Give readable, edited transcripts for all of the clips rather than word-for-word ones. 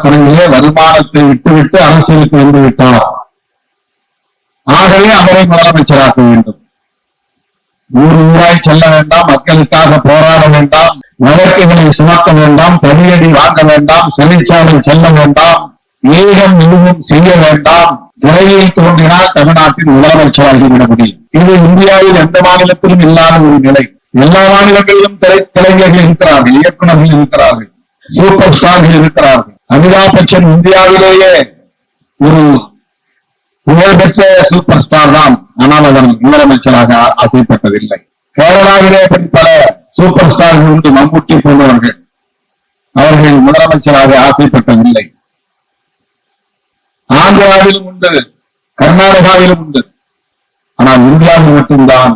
துறையிலே வருமானத்தை விட்டுவிட்டு அரசியலுக்கு வந்து விட்டார். ஆகவே அவரை முதலமைச்சராக்க வேண்டும். ஊராய் செல்ல வேண்டாம், மக்களுக்காக போராட வேண்டாம், வழக்குகளை சுமக்க வேண்டாம், தடியடி வாங்க வேண்டாம், சிறைச்சாலை செல்ல வேண்டாம், ஏகம் எதுவும் செய்ய வேண்டாம். திரையில் தோன்றினால் தமிழ்நாட்டின் முதலமைச்சராகிவிட முடியும். இது இந்தியாவில் எந்த மாநிலத்திலும் இல்லாத ஒரு நிலை. எல்லா மாநிலங்களிலும் திரைக்கலைஞர்கள் இருக்கிறார்கள், இயக்குநர்கள் இருக்கிறார்கள், சூப்பர் ஸ்டார்கள் இருக்கிறார்கள். அமிதாப் பச்சன் இந்தியாவிலேயே ஒரு புகழ்பெற்ற சூப்பர் ஸ்டார் தான். ஆனால் அவர் முதலமைச்சராக ஆசைப்பட்டதில்லை. கேரளாவிலே பல சூப்பர் ஸ்டார்கள் உண்டு, மம்முட்டி போன்றவர்கள். அவர்கள் முதலமைச்சராக ஆசைப்பட்டதில்லை. ஆந்திராவிலும் உண்டு, கர்நாடகாவிலும் உண்டு. ஆனால் இந்தியாவில் மட்டும்தான்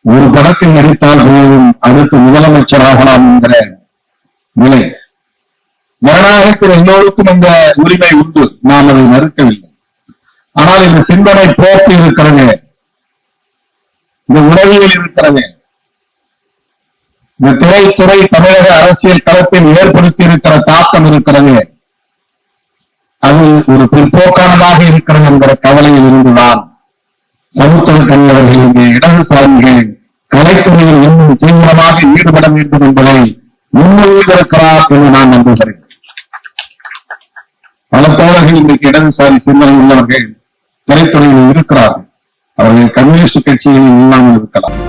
ஒரு படத்தில் நடித்தால் போதும் அடுத்து முதலமைச்சராகலாம் என்கிற நிலை. ஜனநாயகத்தில் எல்லோருக்கும் இந்த உரிமை உண்டு, நாம் அதை மறுக்கவில்லை. ஆனால் இந்த சிந்தனை போக்கு இருக்கிறது, இந்த உளவியல் இருக்கிறது, இந்த திரைத்துறை தமிழக அரசியல் களத்தில் ஏற்படுத்தி இருக்கிற தாக்கம் இருக்கிறது. அது ஒரு பிற்போக்கானதாக இருக்கிறது என்கிற கவலையில் இருந்துதான் சமத்துவ கண்ணியவர்கள் இங்கே இடதுசாரிகள் கலைத்துறையில் இன்னும் தீவிரமாக ஈடுபட வேண்டும் என்பதை முன்மொழிந்திருக்கிறார் என்று நான் நம்புகிறேன். பல தோழர்கள் இன்றைக்கு இடதுசாரி சிந்தனை உள்ளவர்கள் திரைத்துறையில் இருக்கிறார்கள். அவர்கள் கம்யூனிஸ்ட் கட்சிகளில் இல்லாமல் இருக்கலாம்.